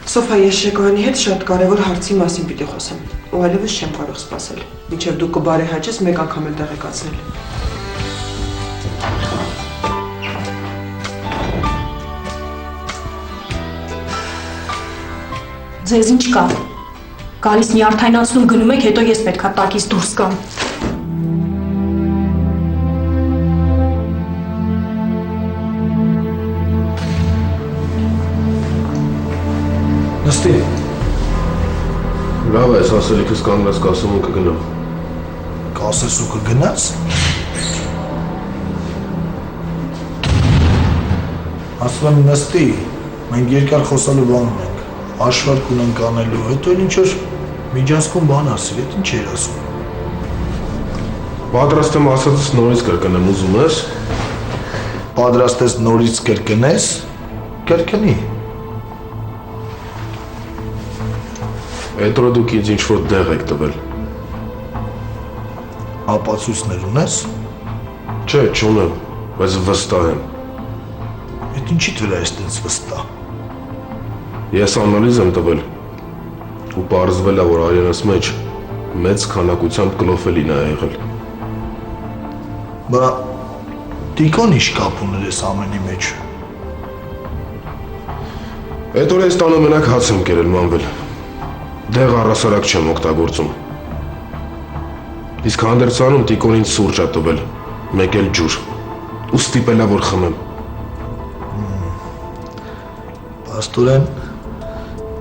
Սոֆա, ես Շեկոյանի հետ շատ կարևոր հարցի մասին պիտի խոսեմ։ Ու այլևս չեմ կարող սպասել։ Մինչև դու կբարեհաճես մեկ անգամ էլ տեղեկացնել։ Ձեզ ինչ կա։ Գալիս նյարդայնացնում գնում եք, հետո ես պետքա տակից դուրս գամ։ Նստի։ Լավ ես, ասելիքս կանգնած կասում ու կգնամ։ Կասես ու կգնաս։ Ասում եմ նստի, մենք երկար խոսալու բան ունենք, հաշվարկ ունենք անելու, հետո էլ ինչ-որ միջանցքում բան ասել, էդ ինչ էր ասում։ Պատրաստ եմ ասածս նորից կրկնեմ, ուզում ես։ Պատրաստ ես նորից կրկնես, կրկնի։ Հետո դուք ինձ ինչ-որ դեղ եք տվել։ Ապացույցներ ունես։ Չէ, չունեմ, բայց վստահ եմ։ Էդ ինչի վրա ես տենց վստահ։ Ես անալիզ եմ տվել ու պարզվել է, որ արյունս մեջ մեծ քանակությամբ կլոֆելին է եղել։ Բա Տիկոն ինչ կապ ուներ ես ամենի մեջ։ Այդ օրը ես տանը մենակ հաց եմ կերել, մանվել։ Դեղ առասարակ չեմ օգտագործում։ Իսկ հանդերձանում Տիկոն ինձ սուրճ է տվել, մեկ էլ ջուր, ու ստիպել է, որ խմեմ։ Պաստորեն,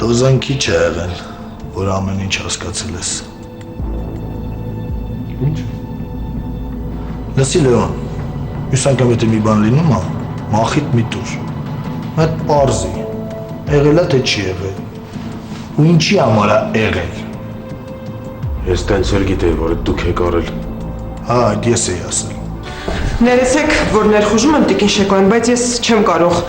դոզան քիչ է եղել, որ ամեն ինչ հասկացել ես։ Ինչ։ Լսի Լեոն, մյուս անգամ եթե մի բան լինում է, մախիտ մի տուր։ Այդ պարզի, եղել է թե չի եղել, ու ինչի համար է եղել։ Ես տենց էլ գիտեի, որ դուք եք արել։ Հա, այդ ես էի ասել։ Ներեցեք, որ ներխուժում եմ Տիկին Շեկոյան, բայց ես չեմ կարող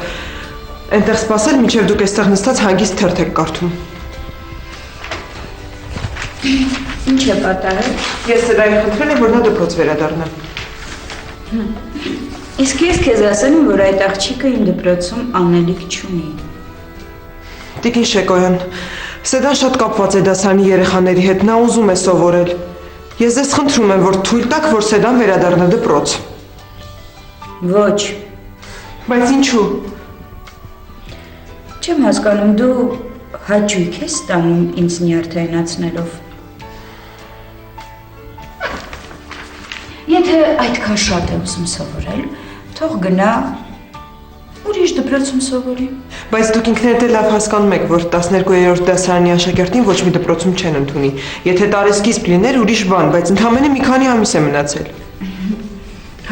այնտեղ սպասել, մինչև դուք այստեղ նստած հանգիստ թերթ եք կարդում։ Ինչ է պատահել։ Ես սրային խնդրել եմ, որ նա դպրոց վերադառնա։ Իսկ ես քեզ ասել եմ, որ այդ աղջիկը իմ դպրոցում անելիք չունի։ Տիկին Շեկոյան, Սեդան շատ կապված է դասարանի երեխաների հետ, նա ուզում է սովորել։ Ես ձեզ խնդրում եմ, որ թույլ տաք, որ Սեդան վերադառնա դպրոց։ Ոչ։ Բայց ինչու։ Չեմ հասկանում, դու հաճույք ես ստանում ինձ նյարդայնացնելով։ Եթե այդքան շատ է ուզում սովորել, թող գնա ուրիշ դպրոցում սովորի։ Բայց դուք ինքներդ էլ լավ հասկանում եք, որ 12-րդ դասարանի աշակերտին ոչ մի դպրոցում չեն ընդունի։ Եթե տարեսկիզբ լիներ ուրիշ բան, բայց ընդամենը մի քանի ամիս է մնացել։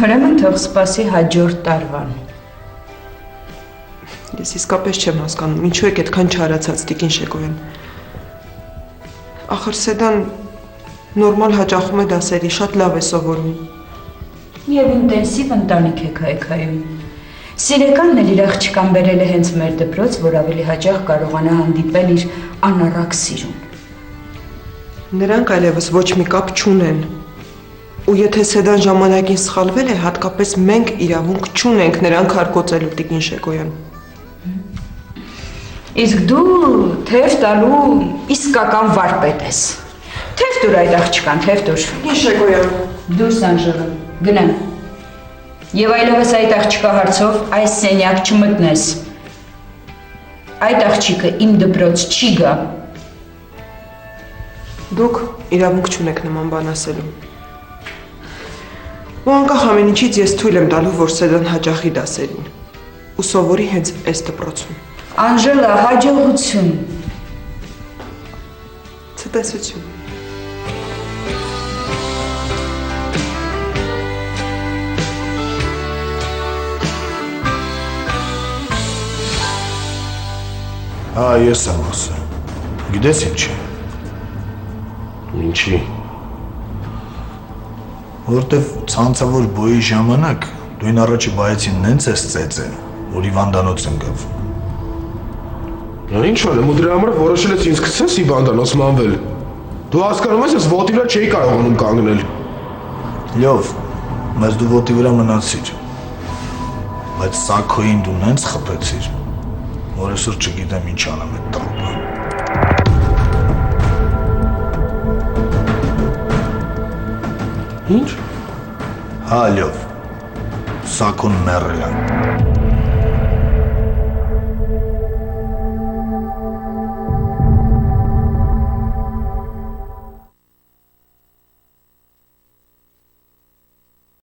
Ուրեմն թող սպասի հաջորդ տարվան։ Ես իսկապես չեմ հասկանում, ինչու եք այդքան չարացած Տիկին Շեկոյան։ Ախր Սեդան նորմալ հաճախում է դասերի, շատ լավ է սովորում։ Եվ ինտենսիվ ընտանիք է քայքայում։ Սիրեկանն էլ իր աղջկան բերել է հենց մեր դպրոց, որ ավելի հաճախ կարողանա հանդիպել իր անառակ սիրուն։ Նրանք այլևս ոչ մի կապ չունեն։ Ու եթե Սեդան ժամանակին սխալվել է, հատկապես մենք իրավունք չունենք նրան քարկոծելու Տիկին Շեկոյան։ Իսկ դու թև տալու իսկական վարպետ ես։ Թև դուր այդ աղջկան, թև դուր։ Տիկին Շեկոյան, Դուրս Անժելը, գնա։ Եվ այլևս այդ աղջկա հարցով այս սենյակ չմտնես։ Այդ աղջիկը իմ դպրոց չի գա։ դուք իրավունք չունեք նման բան ասելու։ Ու անկախ ամեն ինչից ես թույլ եմ տալու, որ Սեդան հաճախի դասերին ու սովորի հենց այս դպրոցում։ Անժելա, հաջողություն։ Ցտեսություն։ Հա, ես եմ ասել։ Գիտես ինչի։ Ինչի։ Որտեվ ցանցավոր բոյի ժամանակ դու այն առաջի բայեցին նենց ես ծեծել, որ հիվանդանոց եմ գավում։ Ինչ անեմ, ու դրա համար որոշել ես ինձ գցես հիվանդանոց մանվել։ Դու հասկանում ես, ես ոտի վրա չէի կարողանում կանգնել։ Լյով, բայց դու ոտի վրա մնացիր։ Բայց սակոին դու նենց խփեցիր, որ այսօր չգիտեմ ինչ անեմ այդ տալպը։ Ինչ։ Հալյով։ Սակուն մեռելան։